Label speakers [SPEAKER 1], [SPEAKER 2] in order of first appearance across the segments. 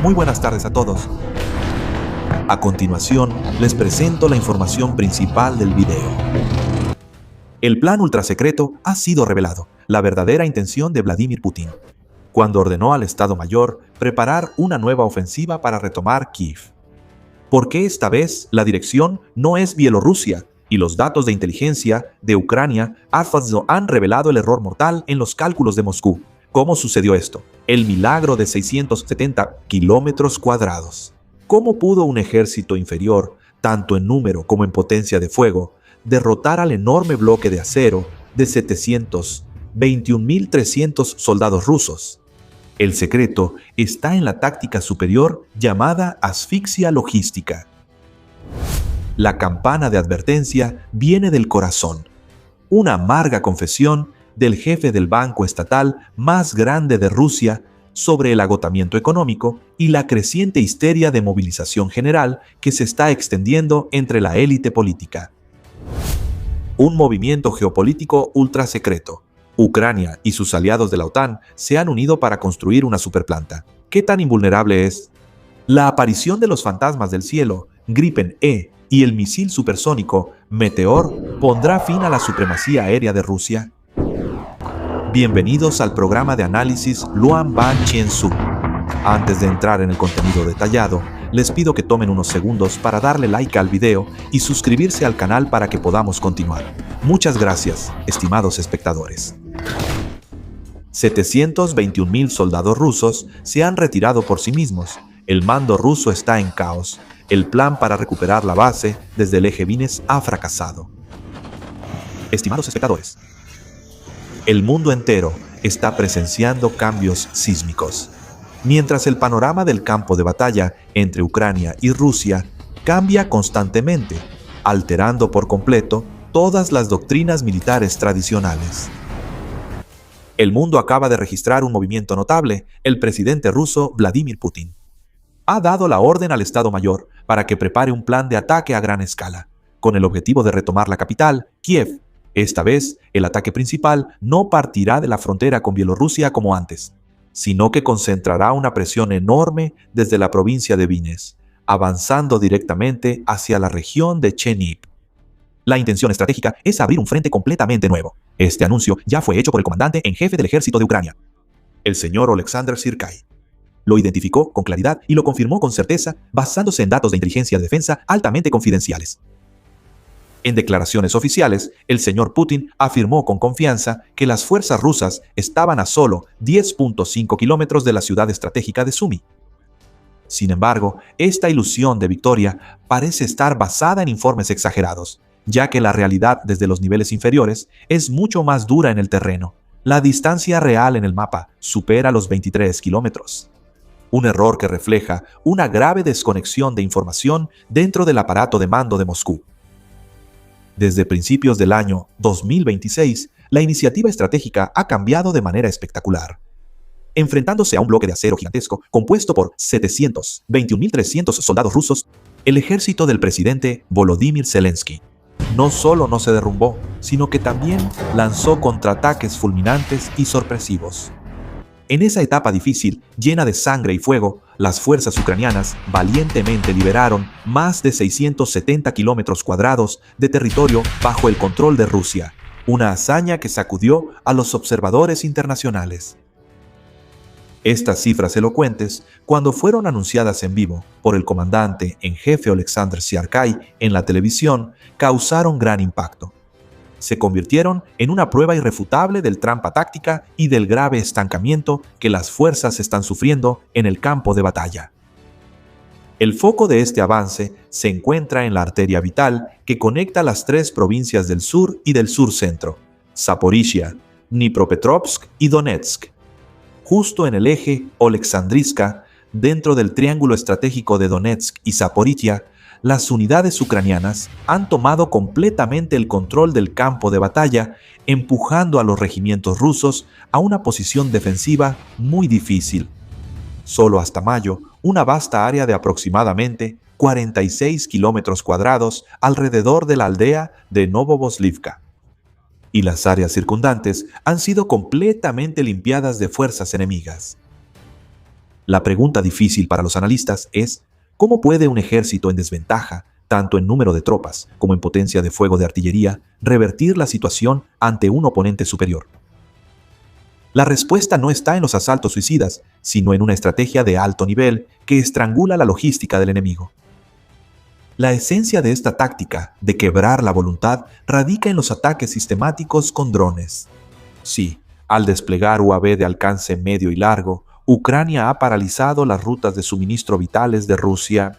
[SPEAKER 1] Muy buenas tardes a todos. A continuación, les presento la información principal del video. El plan ultrasecreto ha sido revelado, la verdadera intención de Vladimir Putin, cuando ordenó al Estado Mayor preparar una nueva ofensiva para retomar Kiev. ¿Por qué esta vez la dirección no es Bielorrusia y los datos de inteligencia de Ucrania han revelado el error mortal en los cálculos de Moscú? ¿Cómo sucedió esto? El milagro de 670 kilómetros cuadrados. ¿Cómo pudo un ejército inferior, tanto en número como en potencia de fuego, derrotar al enorme bloque de acero de 21.300 soldados rusos? El secreto está en la táctica superior llamada asfixia logística. La campana de advertencia viene del corazón. Una amarga confesión del jefe del banco estatal más grande de Rusia sobre el agotamiento económico y la creciente histeria de movilización general que se está extendiendo entre la élite política. Un movimiento geopolítico ultrasecreto. Ucrania y sus aliados de la OTAN se han unido para construir una superplanta. ¿Qué tan invulnerable es? La aparición de los fantasmas del cielo, Gripen E, y el misil supersónico Meteor pondrá fin a la supremacía aérea de Rusia. Bienvenidos al programa de análisis Luan Ban Chien Su. Antes de entrar en el contenido detallado, les pido que tomen unos segundos para darle like al video y suscribirse al canal para que podamos continuar. Muchas gracias, estimados espectadores. 721.000 soldados rusos se han retirado por sí mismos. El mando ruso está en caos. El plan para recuperar la base desde el eje Vines ha fracasado. Estimados espectadores, el mundo entero está presenciando cambios sísmicos. Mientras el panorama del campo de batalla entre Ucrania y Rusia cambia constantemente, alterando por completo todas las doctrinas militares tradicionales. El mundo acaba de registrar un movimiento notable. El presidente ruso Vladimir Putin ha dado la orden al Estado Mayor para que prepare un plan de ataque a gran escala, con el objetivo de retomar la capital, Kiev. Esta vez, el ataque principal no partirá de la frontera con Bielorrusia como antes, sino que concentrará una presión enorme desde la provincia de Vines, avanzando directamente hacia la región de Chernihiv. La intención estratégica es abrir un frente completamente nuevo. Este anuncio ya fue hecho por el comandante en jefe del ejército de Ucrania, el señor Oleksandr Syrskyi. Lo identificó con claridad y lo confirmó con certeza basándose en datos de inteligencia de defensa altamente confidenciales. En declaraciones oficiales, el señor Putin afirmó con confianza que las fuerzas rusas estaban a solo 10.5 kilómetros de la ciudad estratégica de Sumy. Sin embargo, esta ilusión de victoria parece estar basada en informes exagerados, ya que la realidad desde los niveles inferiores es mucho más dura en el terreno. La distancia real en el mapa supera los 23 kilómetros. Un error que refleja una grave desconexión de información dentro del aparato de mando de Moscú. Desde principios del año 2026, la iniciativa estratégica ha cambiado de manera espectacular. Enfrentándose a un bloque de acero gigantesco compuesto por 721.300 soldados rusos, el ejército del presidente Volodymyr Zelensky no solo no se derrumbó, sino que también lanzó contraataques fulminantes y sorpresivos. En esa etapa difícil, llena de sangre y fuego, las fuerzas ucranianas valientemente liberaron más de 670 kilómetros cuadrados de territorio bajo el control de Rusia, una hazaña que sacudió a los observadores internacionales. Estas cifras elocuentes, cuando fueron anunciadas en vivo por el comandante en jefe Oleksandr Syrskyi en la televisión, causaron gran impacto. Se convirtieron en una prueba irrefutable del trampa táctica y del grave estancamiento que las fuerzas están sufriendo en el campo de batalla. El foco de este avance se encuentra en la arteria vital que conecta las tres provincias del sur y del sur-centro, Zaporizhia, Dnipropetrovsk y Donetsk. Justo en el eje Oleksandrivka, dentro del triángulo estratégico de Donetsk y Zaporizhia, las unidades ucranianas han tomado completamente el control del campo de batalla, empujando a los regimientos rusos a una posición defensiva muy difícil. Solo hasta mayo, una vasta área de aproximadamente 46 kilómetros cuadrados alrededor de la aldea de Novovoslivka y las áreas circundantes han sido completamente limpiadas de fuerzas enemigas. La pregunta difícil para los analistas es, ¿cómo puede un ejército en desventaja, tanto en número de tropas como en potencia de fuego de artillería, revertir la situación ante un oponente superior? La respuesta no está en los asaltos suicidas, sino en una estrategia de alto nivel que estrangula la logística del enemigo. La esencia de esta táctica de quebrar la voluntad radica en los ataques sistemáticos con drones. Sí, al desplegar UAV de alcance medio y largo, Ucrania ha paralizado las rutas de suministro vitales de Rusia.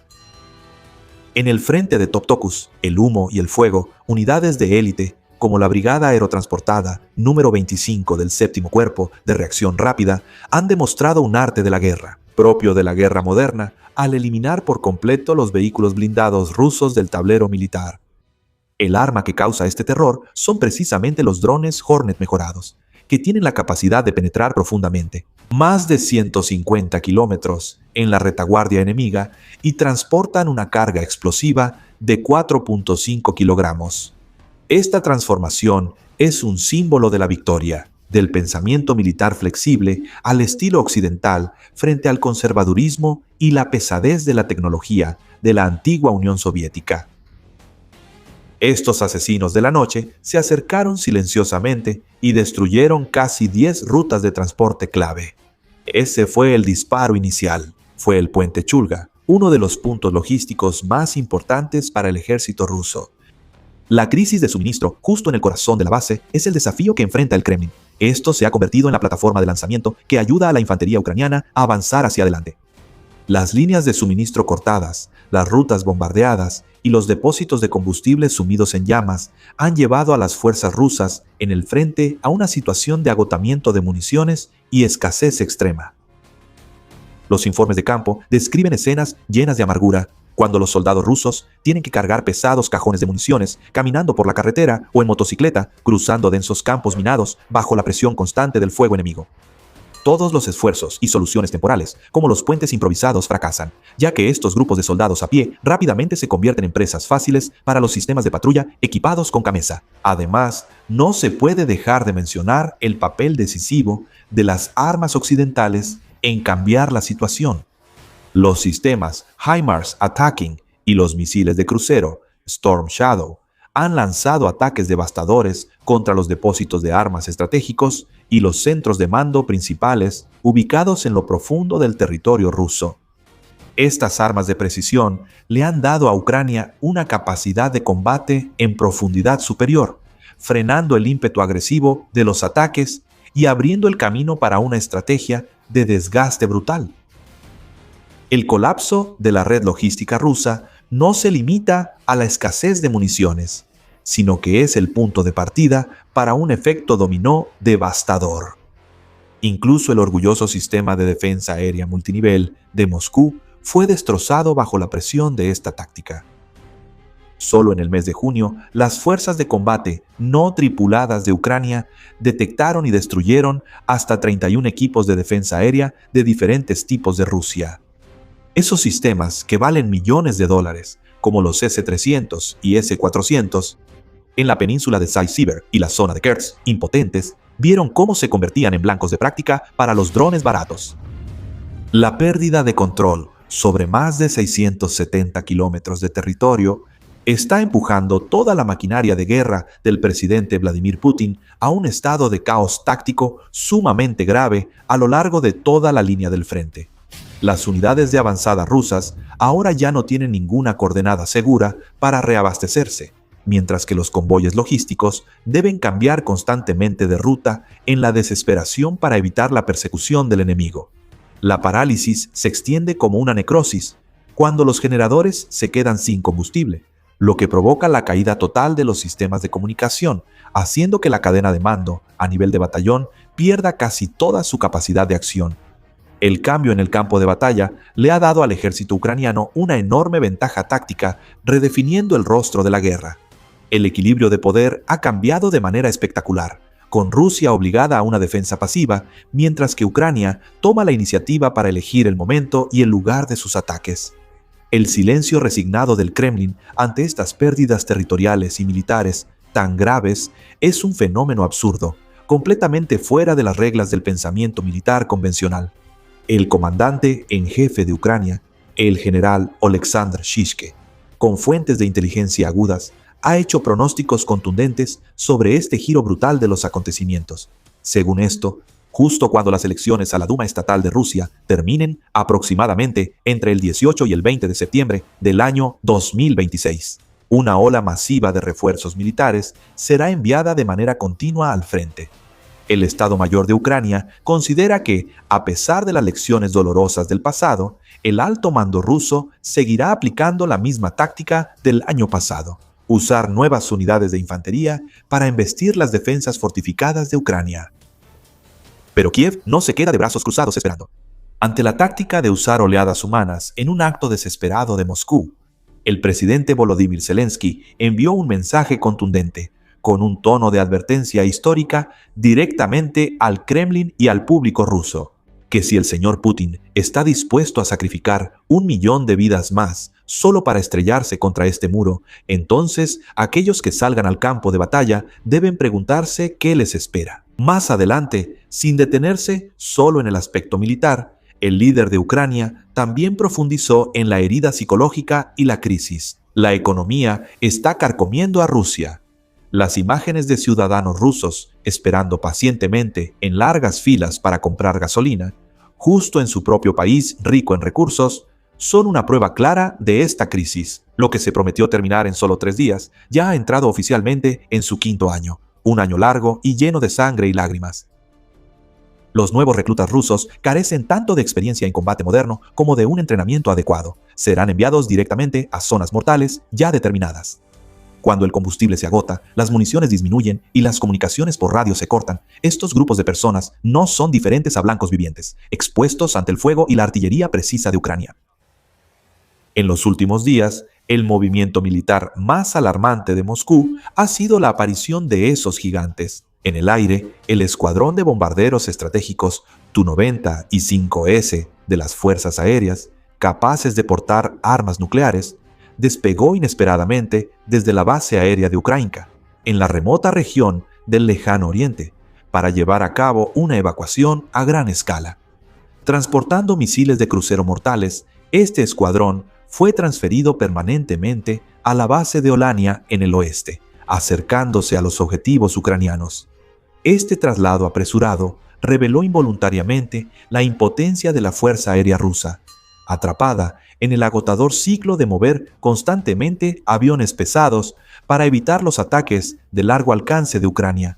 [SPEAKER 1] En el frente de Toptokus, el humo y el fuego, unidades de élite, como la Brigada Aerotransportada número 25 del Séptimo Cuerpo de Reacción Rápida, han demostrado un arte de la guerra, propio de la guerra moderna, al eliminar por completo los vehículos blindados rusos del tablero militar. El arma que causa este terror son precisamente los drones Hornet mejorados, que tienen la capacidad de penetrar profundamente, más de 150 kilómetros, en la retaguardia enemiga y transportan una carga explosiva de 4.5 kilogramos. Esta transformación es un símbolo de la victoria, del pensamiento militar flexible al estilo occidental frente al conservadurismo y la pesadez de la tecnología de la antigua Unión Soviética. Estos asesinos de la noche se acercaron silenciosamente y destruyeron casi 10 rutas de transporte clave. Ese fue el disparo inicial. Fue el puente Chulga, uno de los puntos logísticos más importantes para el ejército ruso. La crisis de suministro, justo en el corazón de la base, es el desafío que enfrenta el Kremlin. Esto se ha convertido en la plataforma de lanzamiento que ayuda a la infantería ucraniana a avanzar hacia adelante. Las líneas de suministro cortadas, las rutas bombardeadas y los depósitos de combustible sumidos en llamas han llevado a las fuerzas rusas en el frente a una situación de agotamiento de municiones y escasez extrema. Los informes de campo describen escenas llenas de amargura, cuando los soldados rusos tienen que cargar pesados cajones de municiones, caminando por la carretera o en motocicleta, cruzando densos campos minados bajo la presión constante del fuego enemigo. Todos los esfuerzos y soluciones temporales, como los puentes improvisados, fracasan, ya que estos grupos de soldados a pie rápidamente se convierten en presas fáciles para los sistemas de patrulla equipados con camesa. Además, no se puede dejar de mencionar el papel decisivo de las armas occidentales en cambiar la situación. Los sistemas HIMARS Attacking y los misiles de crucero Storm Shadow han lanzado ataques devastadores contra los depósitos de armas estratégicos y los centros de mando principales ubicados en lo profundo del territorio ruso. Estas armas de precisión le han dado a Ucrania una capacidad de combate en profundidad superior, frenando el ímpetu agresivo de los ataques y abriendo el camino para una estrategia de desgaste brutal. El colapso de la red logística rusa no se limita a la escasez de municiones, sino que es el punto de partida para un efecto dominó devastador. Incluso el orgulloso sistema de defensa aérea multinivel de Moscú fue destrozado bajo la presión de esta táctica. Solo en el mes de junio, las fuerzas de combate no tripuladas de Ucrania detectaron y destruyeron hasta 31 equipos de defensa aérea de diferentes tipos de Rusia. Esos sistemas que valen millones de dólares, como los S-300 y S-400, en la península de Siver y la zona de Kerch, impotentes, vieron cómo se convertían en blancos de práctica para los drones baratos. La pérdida de control sobre más de 670 kilómetros de territorio está empujando toda la maquinaria de guerra del presidente Vladimir Putin a un estado de caos táctico sumamente grave a lo largo de toda la línea del frente. Las unidades de avanzada rusas ahora ya no tienen ninguna coordenada segura para reabastecerse, mientras que los convoyes logísticos deben cambiar constantemente de ruta en la desesperación para evitar la persecución del enemigo. La parálisis se extiende como una necrosis cuando los generadores se quedan sin combustible, lo que provoca la caída total de los sistemas de comunicación, haciendo que la cadena de mando, a nivel de batallón, pierda casi toda su capacidad de acción. El cambio en el campo de batalla le ha dado al ejército ucraniano una enorme ventaja táctica, redefiniendo el rostro de la guerra. El equilibrio de poder ha cambiado de manera espectacular, con Rusia obligada a una defensa pasiva, mientras que Ucrania toma la iniciativa para elegir el momento y el lugar de sus ataques. El silencio resignado del Kremlin ante estas pérdidas territoriales y militares tan graves es un fenómeno absurdo, completamente fuera de las reglas del pensamiento militar convencional. El comandante en jefe de Ucrania, el general Oleksandr Shishke, con fuentes de inteligencia agudas, ha hecho pronósticos contundentes sobre este giro brutal de los acontecimientos. Según esto, justo cuando las elecciones a la Duma Estatal de Rusia terminen aproximadamente entre el 18 y el 20 de septiembre del año 2026, una ola masiva de refuerzos militares será enviada de manera continua al frente. El Estado Mayor de Ucrania considera que, a pesar de las lecciones dolorosas del pasado, el alto mando ruso seguirá aplicando la misma táctica del año pasado: usar nuevas unidades de infantería para embestir las defensas fortificadas de Ucrania. Pero Kiev no se queda de brazos cruzados esperando. Ante la táctica de usar oleadas humanas en un acto desesperado de Moscú, el presidente Volodymyr Zelensky envió un mensaje contundente, con un tono de advertencia histórica directamente al Kremlin y al público ruso, que si el señor Putin está dispuesto a sacrificar 1 millón de vidas más solo para estrellarse contra este muro, entonces aquellos que salgan al campo de batalla deben preguntarse qué les espera. Más adelante, sin detenerse solo en el aspecto militar, el líder de Ucrania también profundizó en la herida psicológica y la crisis. La economía está carcomiendo a Rusia. Las imágenes de ciudadanos rusos esperando pacientemente en largas filas para comprar gasolina, justo en su propio país rico en recursos, son una prueba clara de esta crisis. Lo que se prometió terminar en solo 3 días ya ha entrado oficialmente en su 5º año, un año largo y lleno de sangre y lágrimas. Los nuevos reclutas rusos carecen tanto de experiencia en combate moderno como de un entrenamiento adecuado. Serán enviados directamente a zonas mortales ya determinadas. Cuando el combustible se agota, las municiones disminuyen y las comunicaciones por radio se cortan, estos grupos de personas no son diferentes a blancos vivientes, expuestos ante el fuego y la artillería precisa de Ucrania. En los últimos días, el movimiento militar más alarmante de Moscú ha sido la aparición de esos gigantes. En el aire, el escuadrón de bombarderos estratégicos Tu-90 y 5S de las fuerzas aéreas, capaces de portar armas nucleares, despegó inesperadamente desde la base aérea de Ukrainka, en la remota región del Lejano Oriente, para llevar a cabo una evacuación a gran escala. Transportando misiles de crucero mortales, este escuadrón fue transferido permanentemente a la base de Olania en el oeste, acercándose a los objetivos ucranianos. Este traslado apresurado reveló involuntariamente la impotencia de la Fuerza Aérea Rusa, atrapada en el agotador ciclo de mover constantemente aviones pesados para evitar los ataques de largo alcance de Ucrania.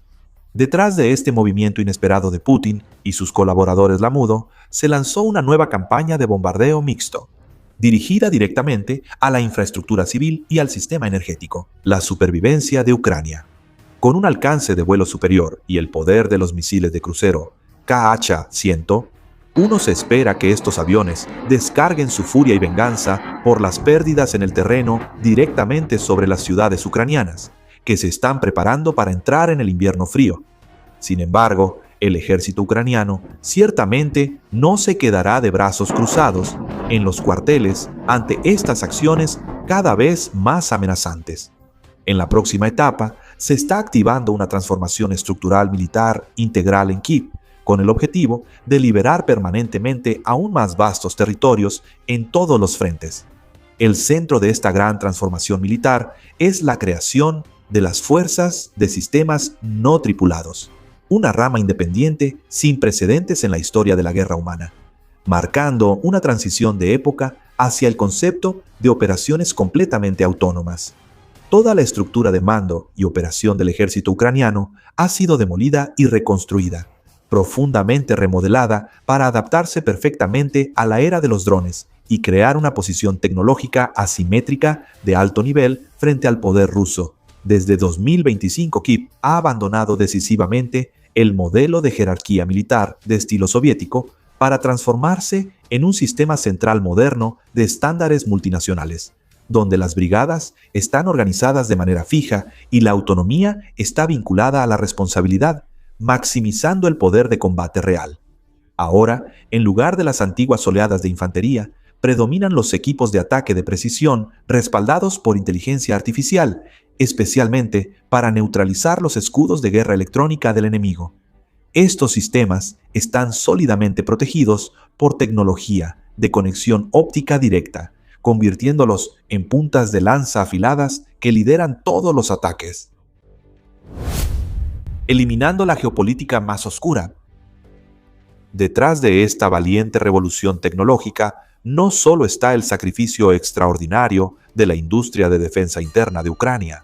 [SPEAKER 1] Detrás de este movimiento inesperado de Putin y sus colaboradores Lamudo, se lanzó una nueva campaña de bombardeo mixto, dirigida directamente a la infraestructura civil y al sistema energético, la supervivencia de Ucrania. Con un alcance de vuelo superior y el poder de los misiles de crucero Kh-100, uno se espera que estos aviones descarguen su furia y venganza por las pérdidas en el terreno directamente sobre las ciudades ucranianas, que se están preparando para entrar en el invierno frío. Sin embargo, el ejército ucraniano ciertamente no se quedará de brazos cruzados en los cuarteles ante estas acciones cada vez más amenazantes. En la próxima etapa, se está activando una transformación estructural militar integral en Kiev, con el objetivo de liberar permanentemente aún más vastos territorios en todos los frentes. El centro de esta gran transformación militar es la creación de las fuerzas de sistemas no tripulados, una rama independiente sin precedentes en la historia de la guerra humana, marcando una transición de época hacia el concepto de operaciones completamente autónomas. Toda la estructura de mando y operación del ejército ucraniano ha sido demolida y reconstruida, profundamente remodelada para adaptarse perfectamente a la era de los drones y crear una posición tecnológica asimétrica de alto nivel frente al poder ruso. Desde 2025, Kiev ha abandonado decisivamente el modelo de jerarquía militar de estilo soviético para transformarse en un sistema central moderno de estándares multinacionales, donde las brigadas están organizadas de manera fija y la autonomía está vinculada a la responsabilidad, maximizando el poder de combate real. Ahora, en lugar de las antiguas oleadas de infantería, predominan los equipos de ataque de precisión respaldados por inteligencia artificial, especialmente para neutralizar los escudos de guerra electrónica del enemigo. Estos sistemas están sólidamente protegidos por tecnología de conexión óptica directa, convirtiéndolos en puntas de lanza afiladas que lideran todos los ataques. Eliminando la geopolítica más oscura. Detrás de esta valiente revolución tecnológica no solo está el sacrificio extraordinario de la industria de defensa interna de Ucrania,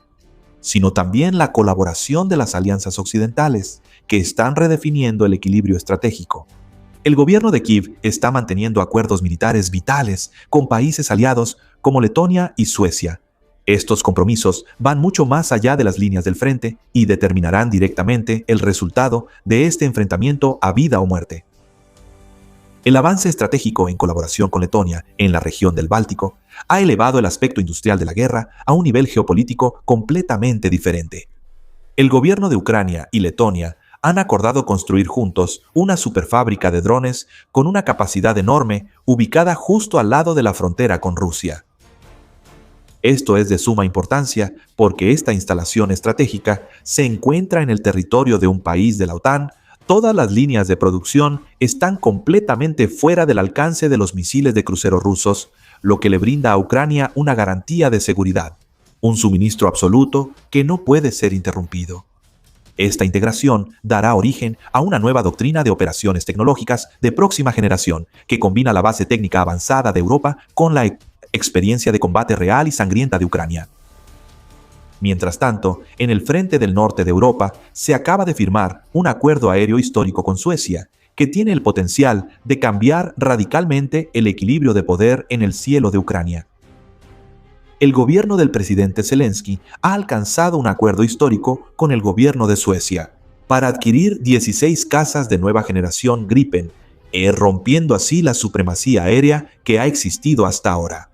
[SPEAKER 1] sino también la colaboración de las alianzas occidentales, que están redefiniendo el equilibrio estratégico. El gobierno de Kiev está manteniendo acuerdos militares vitales con países aliados como Letonia y Suecia. Estos compromisos van mucho más allá de las líneas del frente y determinarán directamente el resultado de este enfrentamiento a vida o muerte. El avance estratégico en colaboración con Letonia en la región del Báltico ha elevado el aspecto industrial de la guerra a un nivel geopolítico completamente diferente. El gobierno de Ucrania y Letonia han acordado construir juntos una superfábrica de drones con una capacidad enorme ubicada justo al lado de la frontera con Rusia. Esto es de suma importancia porque esta instalación estratégica se encuentra en el territorio de un país de la OTAN. Todas las líneas de producción están completamente fuera del alcance de los misiles de crucero rusos, lo que le brinda a Ucrania una garantía de seguridad, un suministro absoluto que no puede ser interrumpido. Esta integración dará origen a una nueva doctrina de operaciones tecnológicas de próxima generación que combina la base técnica avanzada de Europa con la experiencia de combate real y sangrienta de Ucrania. Mientras tanto, en el frente del norte de Europa se acaba de firmar un acuerdo aéreo histórico con Suecia, que tiene el potencial de cambiar radicalmente el equilibrio de poder en el cielo de Ucrania. El gobierno del presidente Zelensky ha alcanzado un acuerdo histórico con el gobierno de Suecia para adquirir 16 cazas de nueva generación Gripen, rompiendo así la supremacía aérea que ha existido hasta ahora.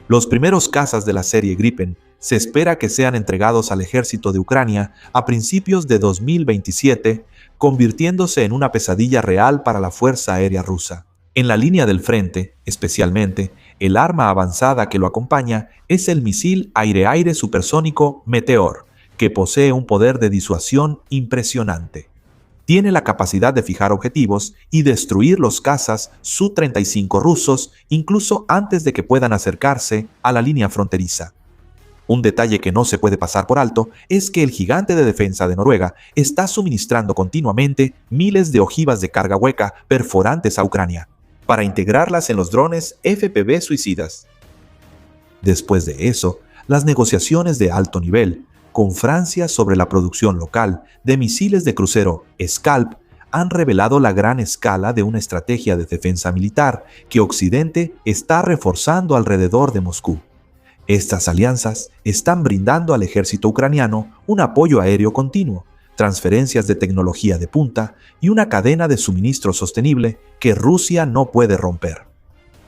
[SPEAKER 1] Los primeros cazas de la serie Gripen se espera que sean entregados al ejército de Ucrania a principios de 2027, convirtiéndose en una pesadilla real para la Fuerza Aérea Rusa. En la línea del frente, especialmente, el arma avanzada que lo acompaña es el misil aire-aire supersónico Meteor, que posee un poder de disuasión impresionante. Tiene la capacidad de fijar objetivos y destruir los cazas Su-35 rusos incluso antes de que puedan acercarse a la línea fronteriza. Un detalle que no se puede pasar por alto es que el gigante de defensa de Noruega está suministrando continuamente miles de ojivas de carga hueca perforantes a Ucrania, para integrarlas en los drones FPV suicidas. Después de eso, las negociaciones de alto nivel con Francia sobre la producción local de misiles de crucero Scalp han revelado la gran escala de una estrategia de defensa militar que Occidente está reforzando alrededor de Moscú. Estas alianzas están brindando al ejército ucraniano un apoyo aéreo continuo, transferencias de tecnología de punta y una cadena de suministro sostenible que Rusia no puede romper.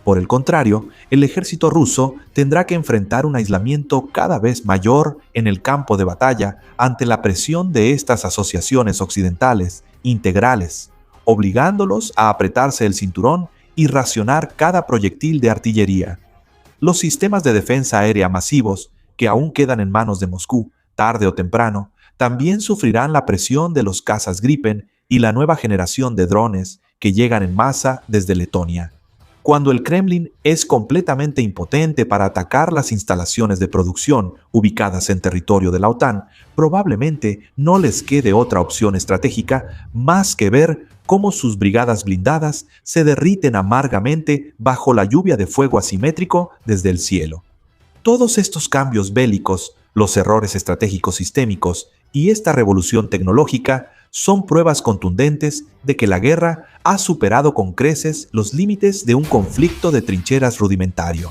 [SPEAKER 1] Por el contrario, el ejército ruso tendrá que enfrentar un aislamiento cada vez mayor en el campo de batalla ante la presión de estas asociaciones occidentales integrales, obligándolos a apretarse el cinturón y racionar cada proyectil de artillería. Los sistemas de defensa aérea masivos, que aún quedan en manos de Moscú, tarde o temprano, también sufrirán la presión de los cazas Gripen y la nueva generación de drones que llegan en masa desde Letonia. Cuando el Kremlin es completamente impotente para atacar las instalaciones de producción ubicadas en territorio de la OTAN, probablemente no les quede otra opción estratégica más que ver cómo sus brigadas blindadas se derriten amargamente bajo la lluvia de fuego asimétrico desde el cielo. Todos estos cambios bélicos, los errores estratégicos sistémicos y esta revolución tecnológica son pruebas contundentes de que la guerra ha superado con creces los límites de un conflicto de trincheras rudimentario.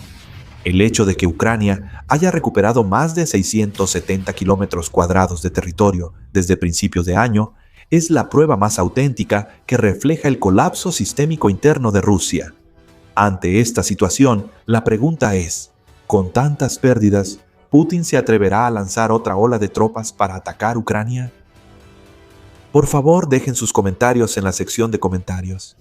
[SPEAKER 1] El hecho de que Ucrania haya recuperado más de 670 kilómetros cuadrados de territorio desde principios de año es la prueba más auténtica que refleja el colapso sistémico interno de Rusia. Ante esta situación, la pregunta es, ¿con tantas pérdidas, Putin se atreverá a lanzar otra ola de tropas para atacar Ucrania? Por favor, dejen sus comentarios en la sección de comentarios.